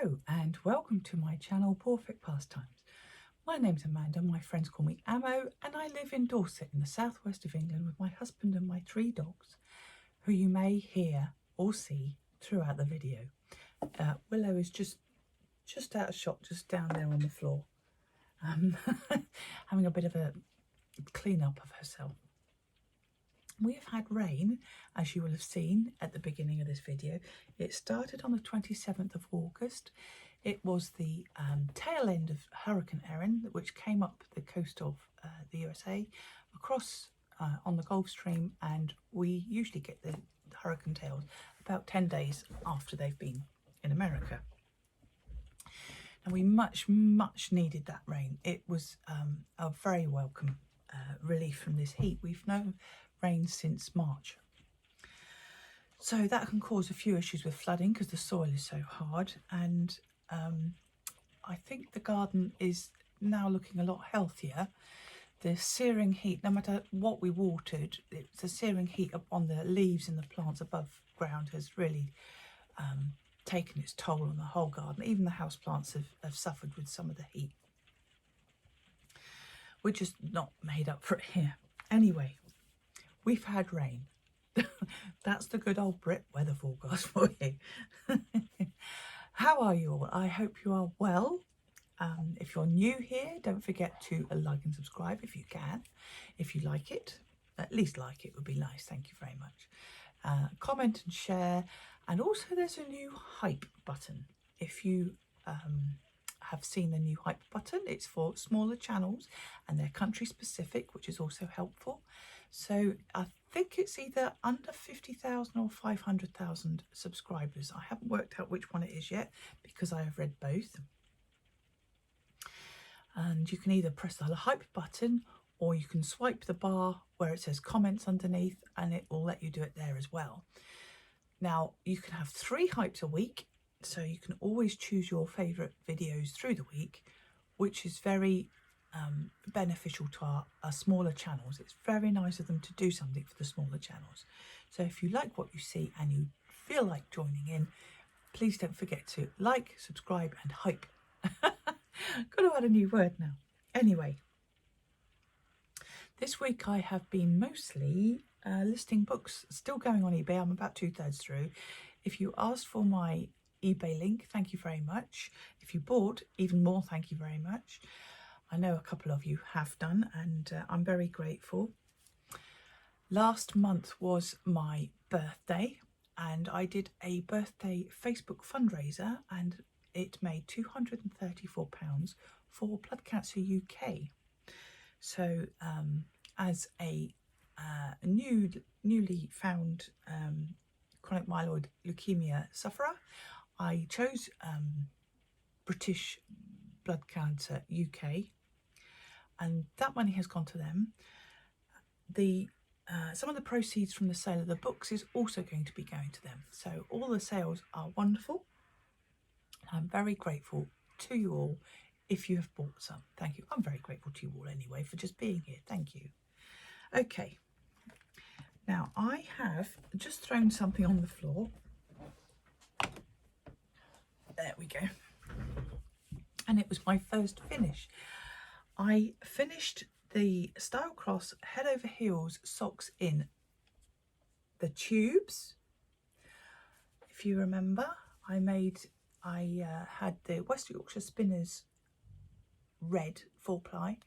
Hello and welcome to my channel Perfect Pastimes. My name's Amanda, my friends call me Amo, and I live in Dorset in the southwest of England with my husband and my 3 dogs, who you may hear or see throughout the video. Willow is just out of shot, just down there on the floor, having a bit of a clean up of herself. We have had rain, as you will have seen at the beginning of this video. It started on the 27th of August. It was the tail end of Hurricane Erin, which came up the coast of the USA, across on the Gulf Stream, and we usually get the hurricane tails about 10 days after they've been in America. And we much needed that rain. It was a very welcome relief from this heat. We've known rain since March, so that can cause a few issues with flooding because the soil is so hard, and I think the garden is now looking a lot healthier. The searing heat, no matter what we watered, the searing heat up on the leaves and the plants above ground has really taken its toll on the whole garden. Even the house plants have suffered with some of the heat. We're just not made up for it here. Anyway, we've had rain. That's the good old Brit weather forecast for you. How are you all? I hope you are well. If you're new here, don't forget to like and subscribe if you can. If you like it, at least like it would be nice. Thank you very much. Comment and share. And also there's a new hype button. If you have seen the new hype button, it's for smaller channels and they're country specific, which is also helpful. So I think it's either under 50,000 or 500,000 subscribers. I haven't worked out which one it is yet because I have read both. And you can either press the hype button or you can swipe the bar where it says comments underneath, and it will let you do it there as well. Now you can have 3 hypes a week, so you can always choose your favourite videos through the week, which is very beneficial to our smaller channels. It's very nice of them to do something for the smaller channels. So if you like what you see and you feel like joining in, please don't forget to like, subscribe and hype. Got to add a new word now. Anyway, this week I have been mostly listing books, still going on eBay. I'm about 2/3 through. If you asked for my eBay link, thank you very much. If you bought, even more, thank you very much. I know a couple of you have done, and I'm very grateful. Last month was my birthday, and I did a birthday Facebook fundraiser, and it made £234 for Blood Cancer UK. So as a newly found chronic myeloid leukemia sufferer, I chose British Blood Cancer UK, and that money has gone to them. Some of the proceeds from the sale of the books is also going to be going to them. So all the sales are wonderful. I'm very grateful to you all if you have bought some. Thank you. I'm very grateful to you all anyway for just being here. Thank you. Okay. Now I have just thrown something on the floor. There we go. And it was my first finish. I finished the Style Cross Head Over Heels socks in the tubes. If you remember, I had the West Yorkshire Spinners red 4-ply.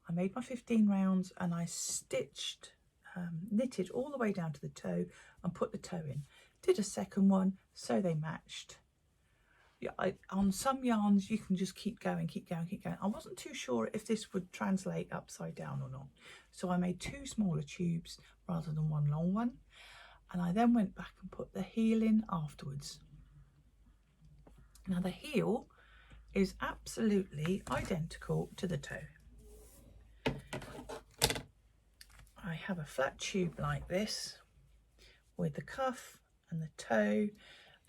I made my 15 rounds and I stitched, knitted all the way down to the toe and put the toe in. Did a second one so they matched. Yeah, on some yarns you can just keep going. I wasn't too sure if this would translate upside down or not, so I made 2 smaller tubes rather than 1 long one, and I then went back and put the heel in afterwards. Now the heel is absolutely identical to the toe. I have a flat tube like this with the cuff and the toe,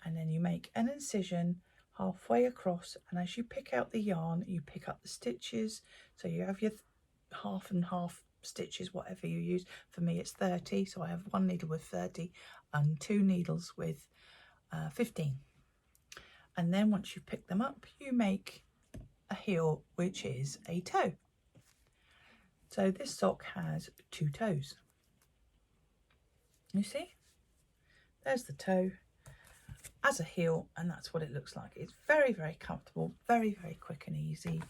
and then you make an incision halfway across, and as you pick out the yarn you pick up the stitches, so you have your half and half stitches, whatever you use. For me it's 30, so I have 1 needle with 30 and 2 needles with 15, And then once you pick them up, you make a heel, which is a toe. So this sock has 2 toes. You see? There's the toe as a heel, and that's what it looks like. It's very, very comfortable, very, very quick and easy.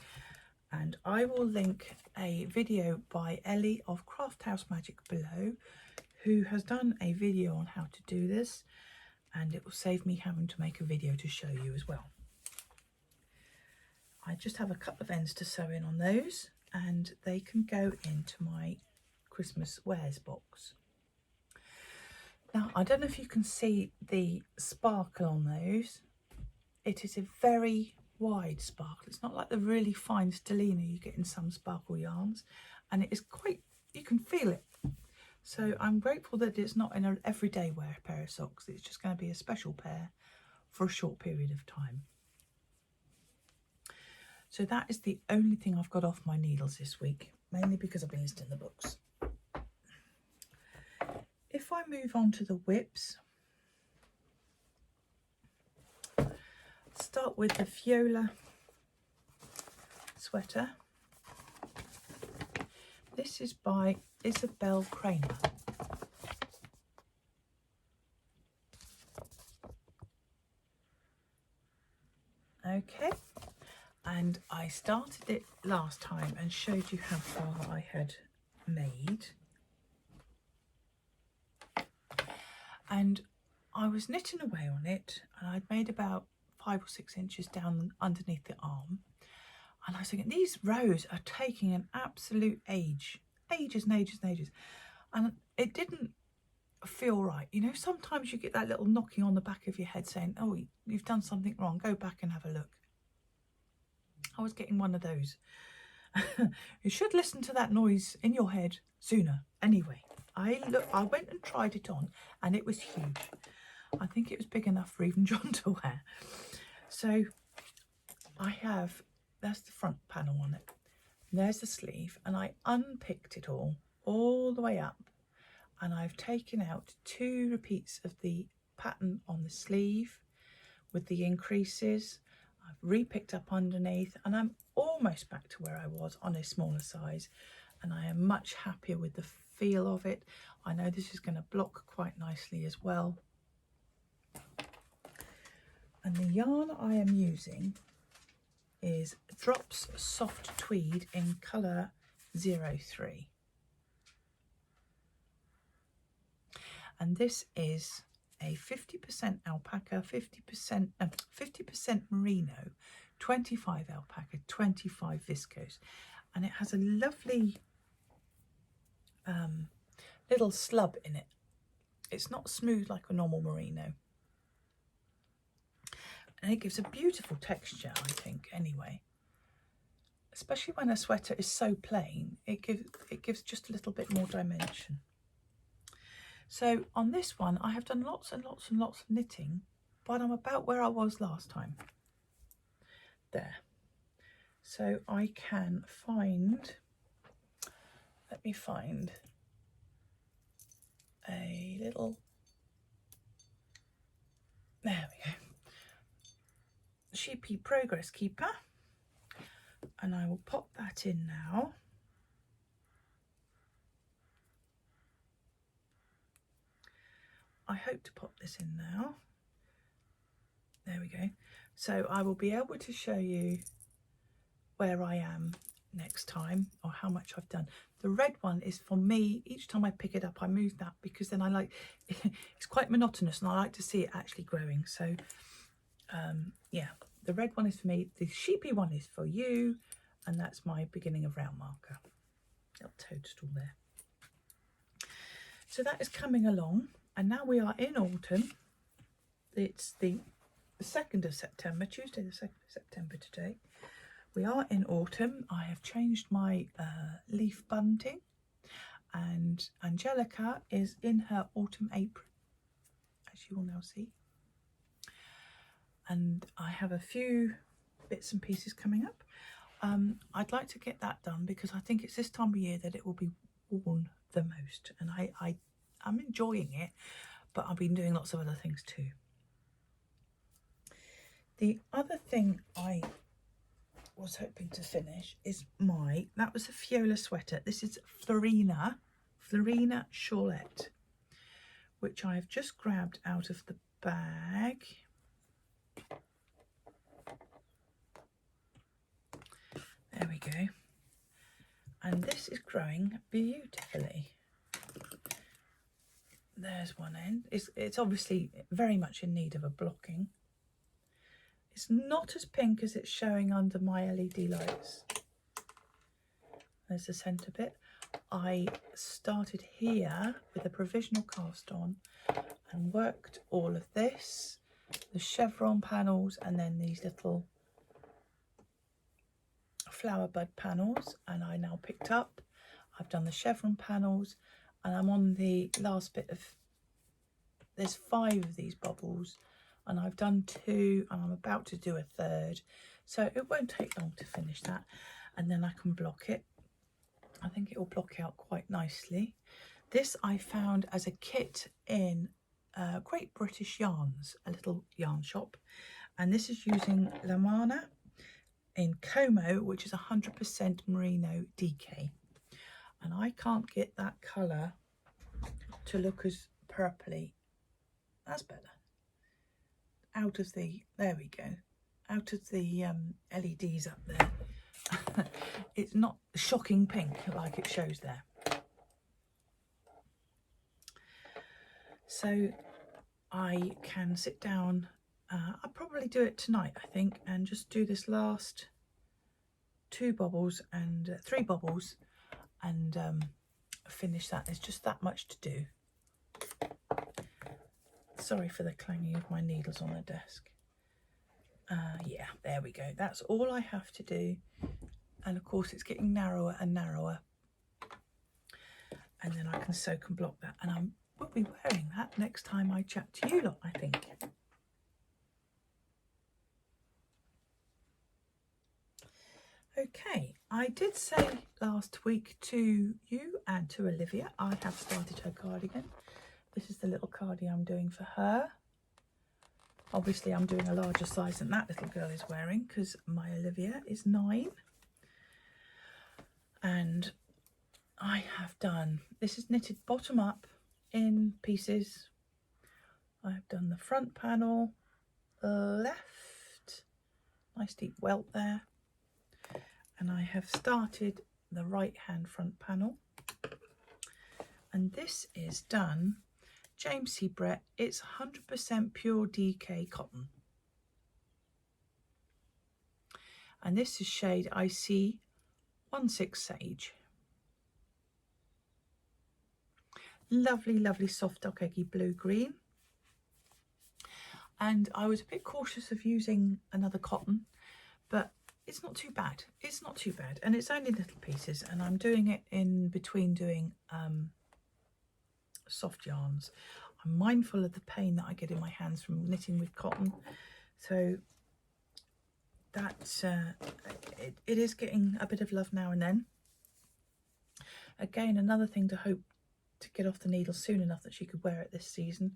And I will link a video by Ellie of Craft House Magic below, who has done a video on how to do this, and it will save me having to make a video to show you as well. I just have a couple of ends to sew in on those, and they can go into my Christmas wares box. Now, I don't know if you can see the sparkle on those. It is a very wide sparkle. It's not like the really fine stellina you get in some sparkle yarns, and it is quite, you can feel it. So I'm grateful that it's not in an everyday wear pair of socks. It's just going to be a special pair for a short period of time. So that is the only thing I've got off my needles this week, mainly because I've been listing the books. If I move on to the whips, start with the Viola sweater. This is by Isabel Kramer. Okay, and I started it last time and showed you how far I had made. And I was knitting away on it, and I'd made about 5 or 6 inches down underneath the arm. And I was thinking, these rows are taking an absolute ages and ages and ages. And it didn't feel right. You know, sometimes you get that little knocking on the back of your head saying, oh, you've done something wrong, go back and have a look. I was getting one of those. You should listen to that noise in your head sooner. Anyway, I went and tried it on, and it was huge. I think it was big enough for even John to wear. So that's the front panel on it. There's the sleeve, and I unpicked it all the way up, and I've taken out 2 repeats of the pattern on the sleeve with the increases. I've re-picked up underneath, and I'm almost back to where I was on a smaller size, and I am much happier with the feel of it. I know this is going to block quite nicely as well. And the yarn I am using is Drops Soft Tweed in colour 03. And this is a 50% alpaca, 50% merino, 25 alpaca, 25 viscose. And it has a lovely little slub in it. It's not smooth like a normal merino. And it gives a beautiful texture, I think, anyway. Especially when a sweater is so plain, it gives just a little bit more dimension. So on this one, I have done lots and lots and lots of knitting, but I'm about where I was last time. There. So I can find, let me find a little, there we go, Sheepy Progress Keeper, and I will pop that in now. I hope to pop this in now. There we go. So I will be able to show you where I am next time, or how much I've done. The red one is for me. Each time I pick it up, I move that, because then I like it's quite monotonous, and I like to see it actually growing. So yeah, the red one is for me, the sheepy one is for you, and that's my beginning of round marker. Little toadstool there. So that is coming along, and now we are in autumn. It's the 2nd of September, Tuesday the 2nd of September today. We are in autumn. I have changed my leaf bunting, and Angelica is in her autumn apron, as you will now see. And I have a few bits and pieces coming up. I'd like to get that done, because I think it's this time of year that it will be worn the most, and I'm enjoying it, but I've been doing lots of other things too. The other thing I was hoping to finish is that was a Fiola sweater. This is Florina Shawlette, which I've just grabbed out of the bag. There we go. And this is growing beautifully. There's one end. It's obviously very much in need of a blocking. It's not as pink as it's showing under my LED lights. There's the centre bit. I started here with a provisional cast on and worked all of this, the chevron panels, and then these little flower bud panels, and I now picked up. I've done the chevron panels, and I'm on the last bit of, there's 5 of these bubbles, and I've done 2, and I'm about to do a 3rd, so it won't take long to finish that, and then I can block it. I think it will block out quite nicely. This I found as a kit in Great British Yarns, a little yarn shop, and this is using Lamana in Como, which is 100% merino DK, and I can't get that colour to look as purpley. That's better. Out of the, there we go, out of the LEDs up there. It's not shocking pink like it shows there. So I can sit down, I'll probably do it tonight I think, and just do this last 2 bubbles and 3 bubbles and finish that. There's just that much to do. Sorry for the clanging of my needles on the desk. Yeah, there we go. That's all I have to do. And of course it's getting narrower and narrower. And then I can soak and block that. And I will be wearing that next time I chat to you lot, I think. Okay, I did say last week to you and to Olivia, I have started her cardigan. This is the little cardigan I'm doing for her. Obviously I'm doing a larger size than that little girl is wearing because my Olivia is 9. And I have done, this is knitted bottom up in pieces. I've done the front panel, left, nice deep welt there. And I have started the right hand front panel. And this is done James C. Brett, it's 100% pure DK cotton. And this is shade IC 16 Sage. Lovely, lovely soft duck eggy blue green. And I was a bit cautious of using another cotton, but it's not too bad. It's not too bad. And it's only little pieces, and I'm doing it in between doing soft yarns. I'm mindful of the pain that I get in my hands from knitting with cotton, so that's it is getting a bit of love now and then. Again, another thing to hope to get off the needle soon enough that she could wear it this season,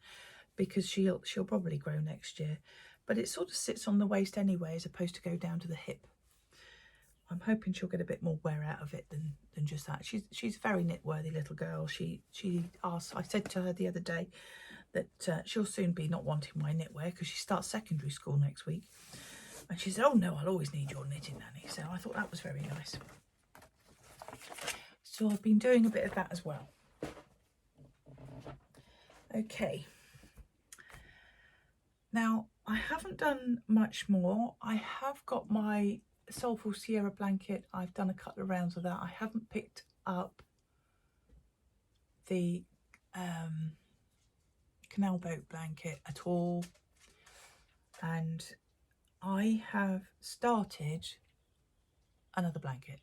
because she'll probably grow next year, but it sort of sits on the waist anyway as opposed to go down to the hip. I'm hoping she'll get a bit more wear out of it than just that. She's a very knit-worthy little girl. She asked, I said to her the other day that she'll soon be not wanting my knitwear because she starts secondary school next week. And she said, oh no, I'll always need your knitting, Nanny. So I thought that was very nice. So I've been doing a bit of that as well. Okay. Now, I haven't done much more. I have got my Soulful Sierra blanket. I've done a couple of rounds of that. I haven't picked up the canal boat blanket at all, and I have started another blanket.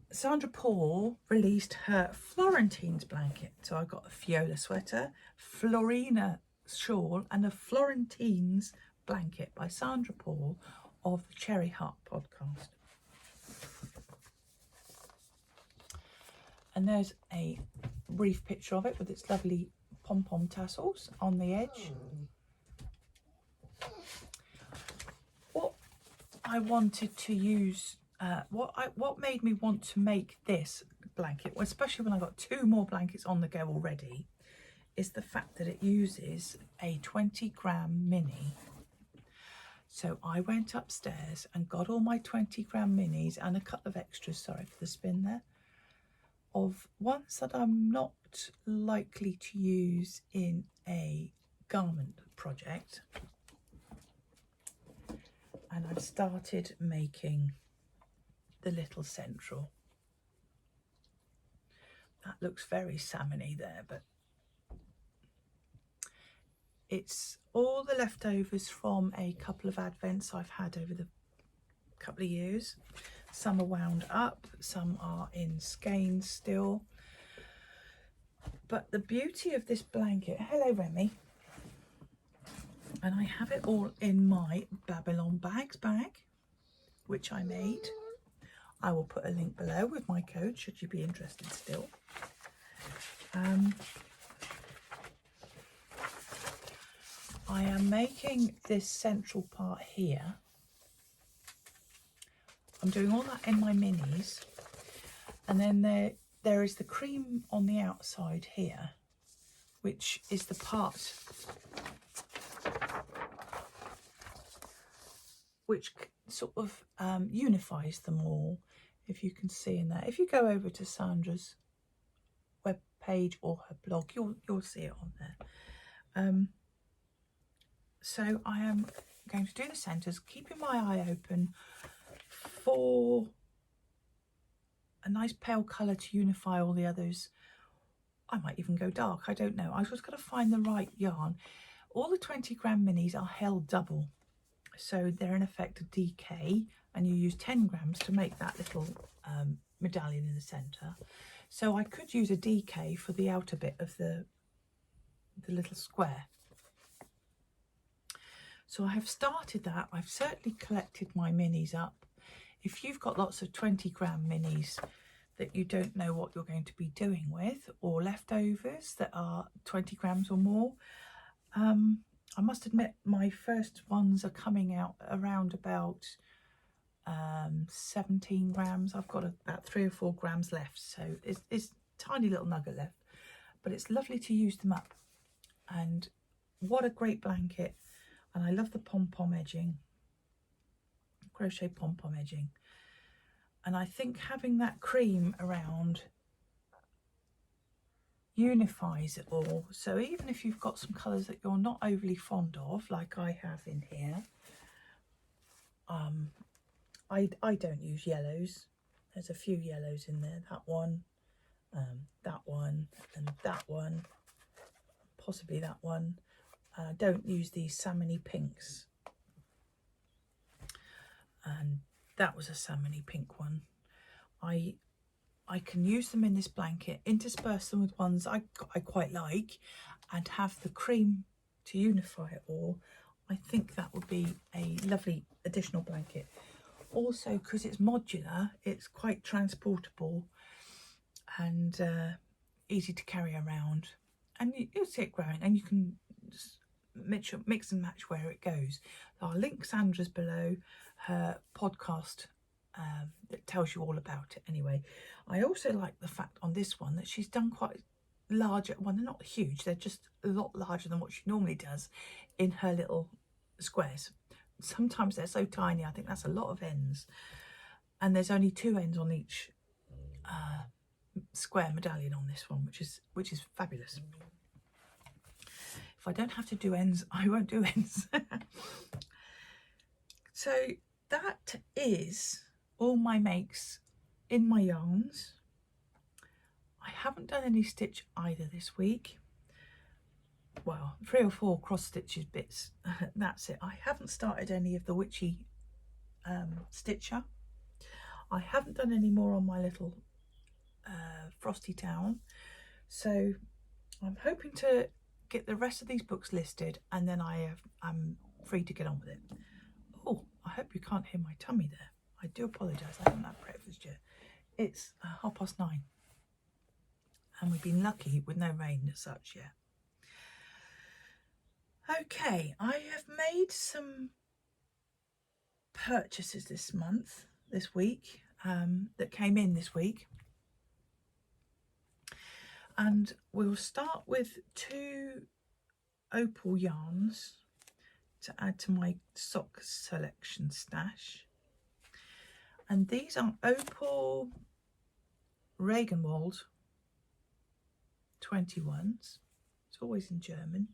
Sandra Paul released her Florentine's blanket, so I've got a Fiola sweater, Florina shawl, and a Florentine's blanket by Sandra Paul of the Cherry Heart podcast. And there's a brief picture of it with its lovely pom-pom tassels on the edge. I wanted to use, what made me want to make this blanket, especially when I got 2 more blankets on the go already, is the fact that it uses a 20-gram mini. So I went upstairs and got all my 20-gram minis and a couple of extras, sorry for the spin there, of ones that I'm not likely to use in a garment project. And I've started making the little central. That looks very salmony there, but it's all the leftovers from a couple of advents I've had over the couple of years. Some are wound up, some are in skeins still. But the beauty of this blanket, hello Remy, and I have it all in my Babylon Bags bag, which I made. I will put a link below with my code should you be interested still. I am making this central part here. I'm doing all that in my minis, and then there is the cream on the outside here, which is the part which sort of unifies them all, if you can see in there. If you go over to Sandra's web page or her blog, you'll see it on there. So I am going to do the centres, keeping my eye open for a nice pale colour to unify all the others. I might even go dark, I don't know. I just got to find the right yarn. All the 20-gram minis are held double, so they're in effect a DK, and you use 10 grams to make that little medallion in the centre. So I could use a DK for the outer bit of the little square. So I have started that. I've certainly collected my minis up. If you've got lots of 20-gram minis that you don't know what you're going to be doing with, or leftovers that are 20 grams or more, I must admit my first ones are coming out around about 17 grams. I've got about 3 or 4 grams left, so it's a tiny little nugget left, but it's lovely to use them up. And what a great blanket. And I love the pom-pom edging, crochet pom-pom edging. And I think having that cream around unifies it all. So even if you've got some colours that you're not overly fond of, like I have in here, I don't use yellows. There's a few yellows in there. That one, and that one, possibly that one. Don't use these salmony pinks, and that was a salmony pink one. I can use them in this blanket, intersperse them with ones I quite like, and have the cream to unify it all. I think that would be a lovely additional blanket. Also, because it's modular, it's quite transportable and easy to carry around, and you'll see it growing, and you can just mix and match where it goes. I'll link Sandra's below, her podcast that tells you all about it anyway. I also like the fact on this one that she's done quite larger, well, they're not huge, they're just a lot larger than what she normally does in her little squares. Sometimes they're so tiny, I think that's a lot of ends, and there's only 2 ends on each square medallion on this one, which is fabulous. If I don't have to do ends, I won't do ends. So that is all my makes in my yarns. I haven't done any stitch either this week. Well, 3 or 4 cross stitches bits, that's it. I haven't started any of the witchy stitcher. I haven't done any more on my little frosty town, so I'm hoping to get the rest of these books listed, and then I'm free to get on with it. Oh, I hope you can't hear my tummy there. I do apologise, I haven't had breakfast yet. It's 9:30, and we've been lucky with no rain as such yet. Okay, I have made some purchases this week, that came in this week. And we'll start with 2 opal yarns to add to my sock selection stash. And these are opal Regenwald 21s. It's always in German.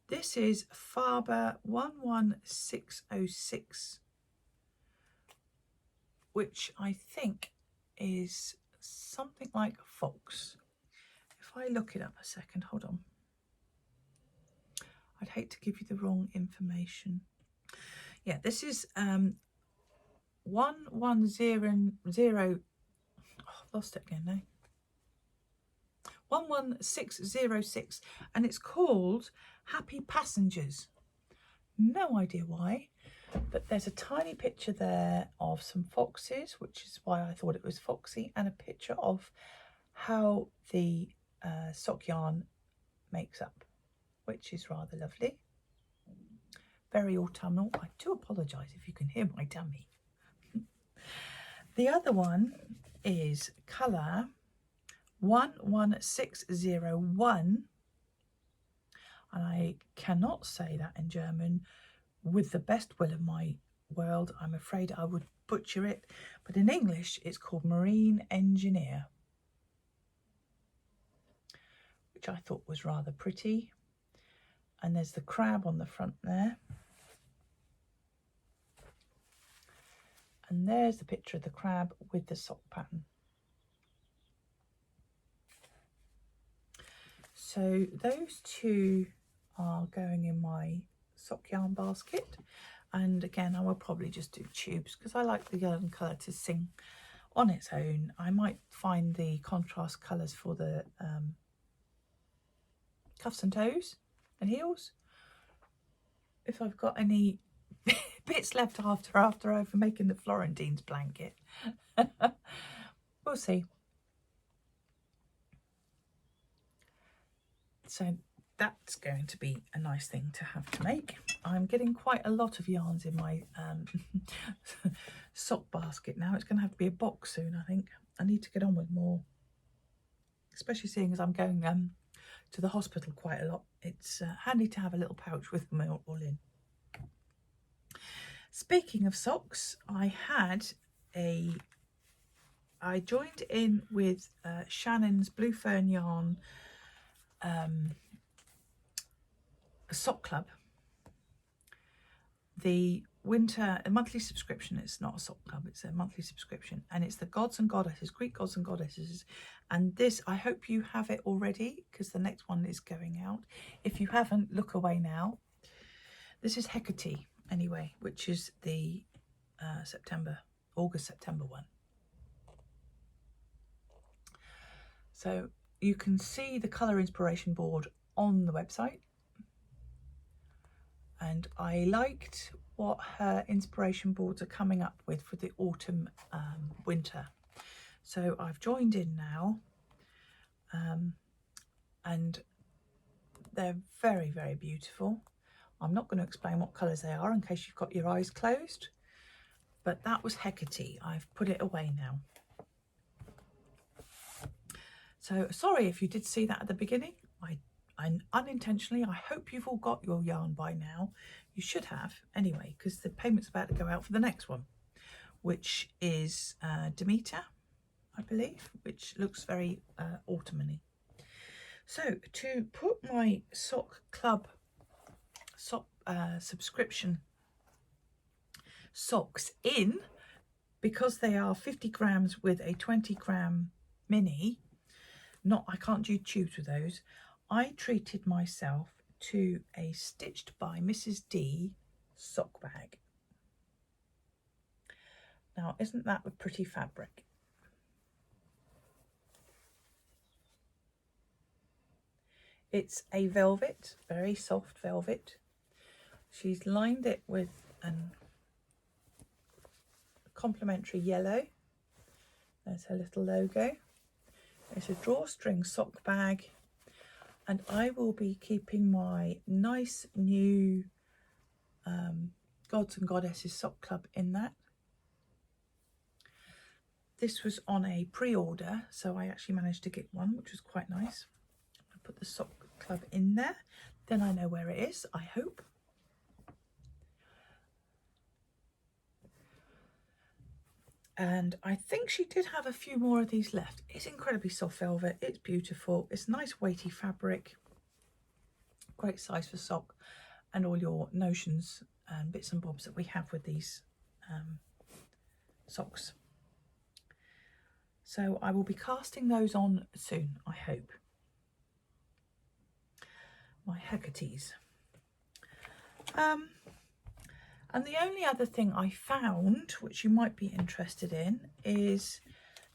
This is Faber 11606, which I think is something like fox. If I look it up a second, hold on. I'd hate to give you the wrong information. Yeah, this is 110. Lost it again now. 11606, and it's called Happy Passengers. No idea why, but there's a tiny picture there of some foxes, which is why I thought it was foxy, and a picture of how the sock yarn makes up, which is rather lovely. Very autumnal. I do apologise if you can hear my tummy. The other one is colour 11601, and I cannot say that in German with the best will of my world. I'm afraid I would butcher it, but in English it's called Marine Engineer, which I thought was rather pretty. And there's the crab on the front there. And there's the picture of the crab with the sock pattern. So those 2 are going in my sock yarn basket. And again, I will probably just do tubes because I like the yarn colour to sing on its own. I might find the contrast colours for the cuffs and toes and heels, if I've got any bits left after over making the Florentines blanket. We'll see. So that's going to be a nice thing to have to make. I'm getting quite a lot of yarns in my sock basket now. It's going to have to be a box soon, I think. I need to get on with more, especially seeing as I'm going to the hospital quite a lot. It's handy to have a little pouch with them all in. Speaking of socks, I joined in with Shannon's Blue Fern Yarn sock club. The winter, a monthly subscription. It's not a sock club, it's a monthly subscription, and it's the Gods and Goddesses, Greek Gods and Goddesses. And this, I hope you have it already, because the next one is going out. If you haven't, look away now. This is Hecate anyway, which is the August-September one. So you can see the colour inspiration board on the website, and I liked what her inspiration boards are coming up with for the autumn winter. So I've joined in now, and they're very, very beautiful. I'm not going to explain what colours they are in case you've got your eyes closed, but that was Hecate. I've put it away now. So sorry if you did see that at the beginning. I unintentionally, I hope you've all got your yarn by now. You should have anyway, because the payment's about to go out for the next one, which is Demeter, I believe, which looks very autumny. So to put my sock club subscription socks in, because they are 50 grams with a 20 gram mini, I can't do tubes with those. I treated myself to a Stitched by Mrs. D sock bag. Now, isn't that a pretty fabric? It's a velvet, very soft velvet. She's lined it with a complementary yellow. There's her little logo. It's a drawstring sock bag, and I will be keeping my nice new Gods and Goddesses sock club in that. This was on a pre-order, so I actually managed to get one, which was quite nice. I put the sock club in there, then I know where it is, I hope. And I think she did have a few more of these left. It's incredibly soft velvet, it's beautiful, it's nice weighty fabric, great size for sock, and all your notions and bits and bobs that we have with these socks. So I will be casting those on soon, I hope. My Hecates. And the only other thing I found, which you might be interested in, is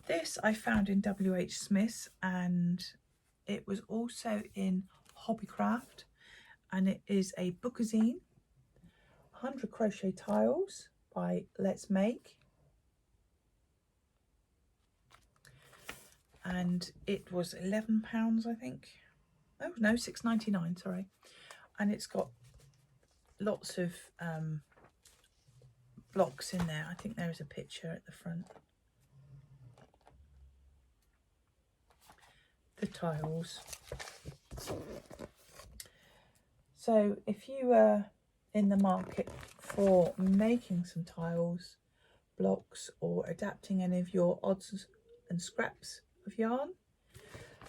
this I found in WH Smith's, and it was also in Hobbycraft, and it is a bookazine, 100 crochet tiles by Let's Make. And it was £11, I think. Oh no, £6.99, sorry. And it's got lots of blocks in there. I think there is a picture at the front. The tiles. So if you are in the market for making some tiles, blocks, or adapting any of your odds and scraps of yarn,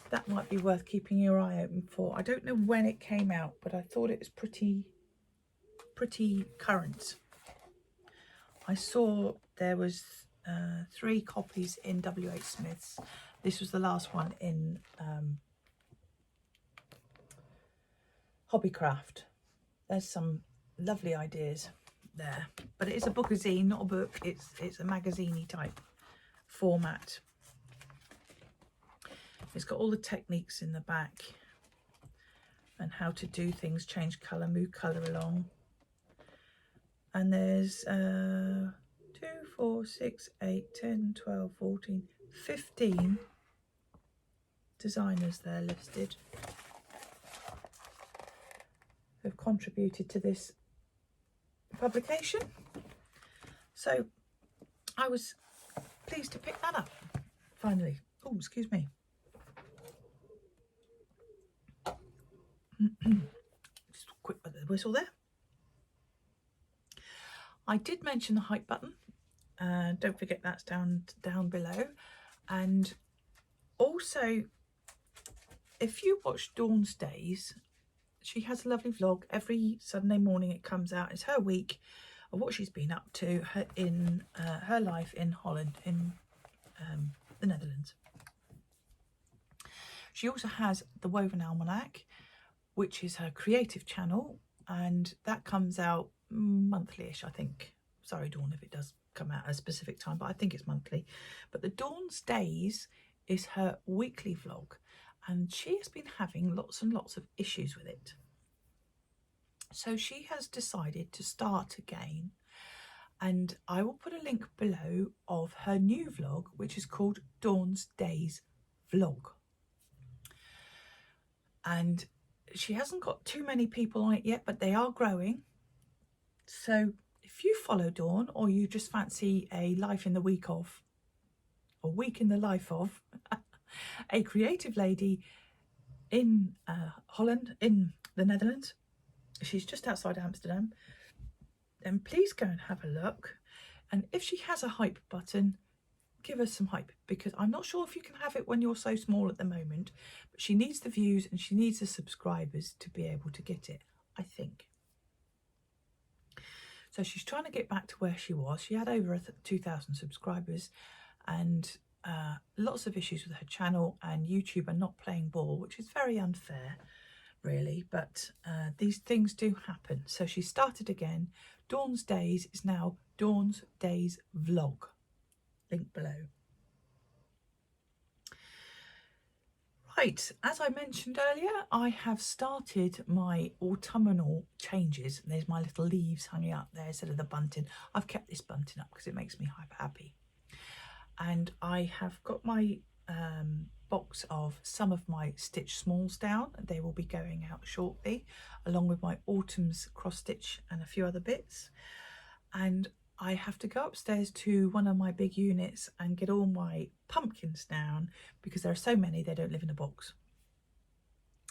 that might be worth keeping your eye open for. I don't know when it came out, but I thought it was pretty current. I saw there was 3 copies in WH Smith's. This was the last one in Hobbycraft. There's some lovely ideas there, but it is a bookazine, not a book. It's a magazine-y type format. It's got all the techniques in the back and how to do things, change colour, move colour along. And there's 2, 4, 6, 8, 10, 12, 14, 15 designers there listed who have contributed to this publication. So I was pleased to pick that up finally. Oh, excuse me. Just a quick whistle there. I did mention the hype button. Don't forget that's down below. And also, if you watch Dawn's Days, she has a lovely vlog. Every Sunday morning it comes out. It's her week of what she's been up to in her life in Holland, in the Netherlands. She also has the Woven Almanac, which is her creative channel, and that comes out monthly-ish, I think. Sorry, Dawn, if it does come out at a specific time, but I think it's monthly. But the Dawn's Days is her weekly vlog, and she has been having lots and lots of issues with it. So she has decided to start again, and I will put a link below of her new vlog, which is called Dawn's Days Vlog. And she hasn't got too many people on it yet, but they are growing. So if you follow Dawn, or you just fancy a life in the week of, or week in the life of a creative lady in Holland, in the Netherlands, she's just outside Amsterdam, then please go and have a look. And if she has a hype button, give us some hype, because I'm not sure if you can have it when you're so small at the moment, but she needs the views and she needs the subscribers to be able to get it, I think. So she's trying to get back to where she was. She had over 2,000 subscribers, and lots of issues with her channel, and YouTube are not playing ball, which is very unfair, really, but these things do happen. So she started again. Dawn's Days is now Dawn's Days Vlog. Link below. Right, as I mentioned earlier, I have started my autumnal changes. There's my little leaves hanging up there instead of the bunting. I've kept this bunting up because it makes me hyper happy. And I have got my box of some of my stitch smalls down. They will be going out shortly, along with my autumn's cross stitch and a few other bits. and I have to go upstairs to one of my big units and get all my pumpkins down because there are so many they don't live in a box.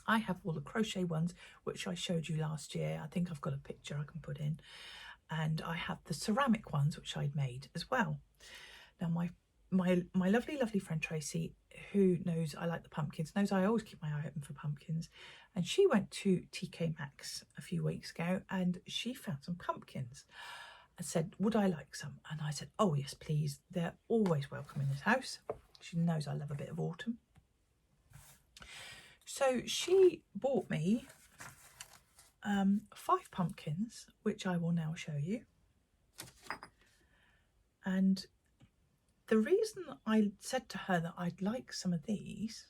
I have all the crochet ones which I showed you last year. I think I've got a picture I can put in, and I have the ceramic ones which I'd made as well. Now my lovely friend Tracy, who knows I like the pumpkins, knows I always keep my eye open for pumpkins, and she went to TK Maxx a few weeks ago and she found some pumpkins and said, would I like some? And I said, oh yes please, they're always welcome in this house. She knows I love a bit of autumn. So she bought me 5 pumpkins, which I will now show you. And the reason I said to her that I'd like some of these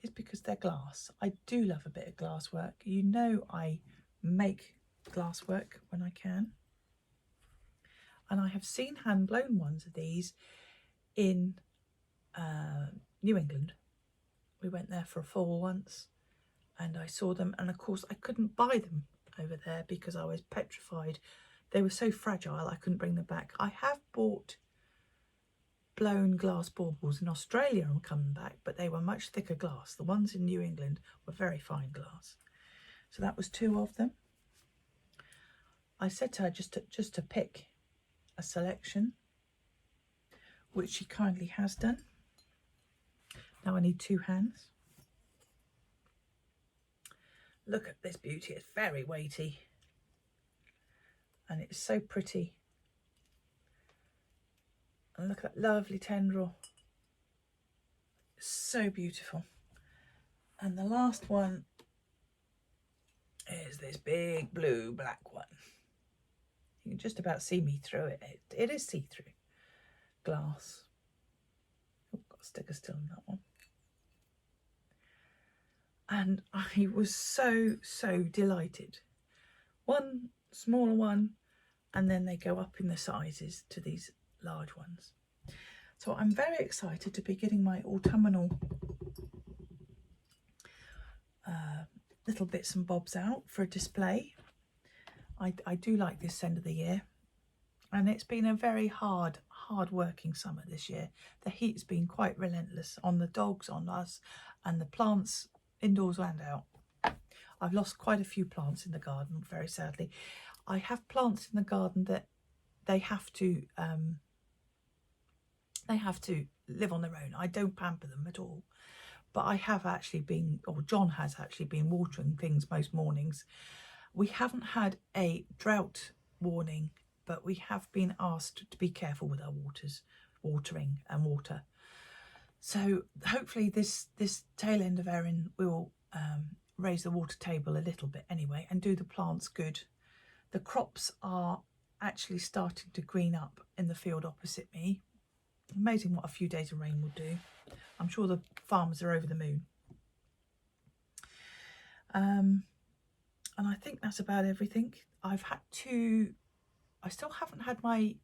is because they're glass. I do love a bit of glass work. You know I make glass work when I can. And I have seen hand blown ones of these in New England. We went there for a fall once and I saw them, and of course I couldn't buy them over there because I was petrified. They were so fragile I couldn't bring them back. I have bought blown glass baubles in Australia and coming back, but they were much thicker glass. The ones in New England were very fine glass. So that was 2 of them. I said to her just to pick a selection, which she kindly has done. Now I need 2 hands. Look at this beauty, it's very weighty and it's so pretty. And look at that lovely tendril, so beautiful. And the last one is this big blue black one. You can just about see me through it. It is see-through glass. Oh, got a sticker still on that one. And I was so delighted. One smaller one, and then they go up in the sizes to these large ones. So I'm very excited to be getting my autumnal little bits and bobs out for a display. I do like this end of the year, and it's been a very hard working summer this year. The heat's been quite relentless on the dogs, on us, and the plants indoors and out. I've lost quite a few plants in the garden, very sadly. I have plants in the garden that they have to live on their own. I don't pamper them at all. But I have actually been, or John has actually been watering things most mornings. We haven't had a drought warning, but we have been asked to be careful with our watering and water. So hopefully this tail end of Erin will raise the water table a little bit anyway and do the plants good. The crops are actually starting to green up in the field opposite me. Amazing what a few days of rain will do. I'm sure the farmers are over the moon. And I think that's about everything. I still haven't had my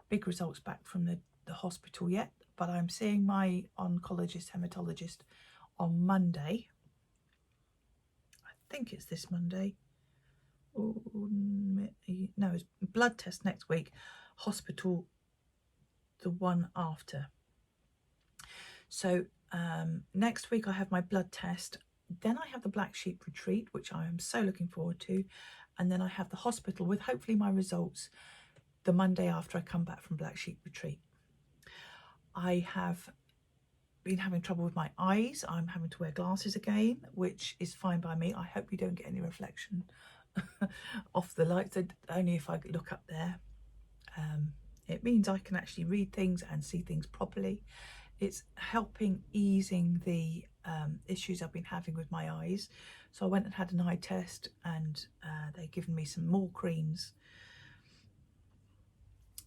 big results back from the hospital yet, but I'm seeing my oncologist, hematologist on Monday. I think it's this Monday. Oh, no, it's blood test next week. Hospital the one after. So next week I have my blood test. Then I have the Black Sheep retreat, which I am so looking forward to. And then I have the hospital with hopefully my results the Monday after I come back from Black Sheep retreat. I have been having trouble with my eyes. I'm having to wear glasses again, which is fine by me. I hope you don't get any reflection off the lights, only if I look up there. It means I can actually read things and see things properly. It's helping easing the issues I've been having with my eyes. So I went and had an eye test, and they've given me some more creams.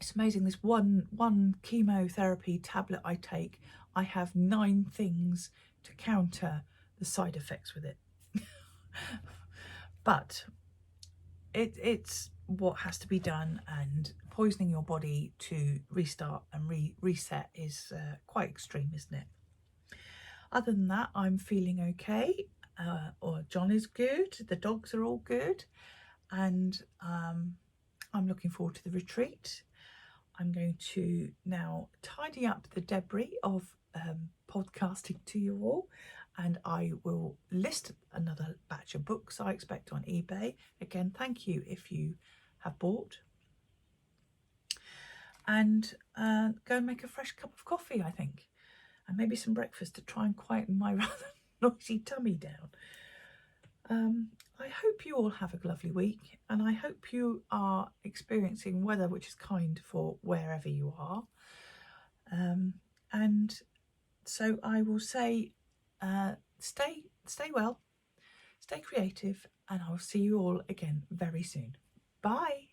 It's amazing, this one chemotherapy tablet I take, I have 9 things to counter the side effects with it. But it's what has to be done, and poisoning your body to restart and reset is quite extreme, isn't it? Other than that, I'm feeling okay. Or John is good, the dogs are all good, and I'm looking forward to the retreat. I'm going to now tidy up the debris of podcasting to you all, and I will list another batch of books I expect on eBay. Again, thank you if you have bought. And go and make a fresh cup of coffee, I think, and maybe some breakfast to try and quieten my rather noisy tummy down. I hope you all have a lovely week, and I hope you are experiencing weather which is kind for wherever you are. And so I will say, stay well, stay creative, and I will see you all again very soon. Bye.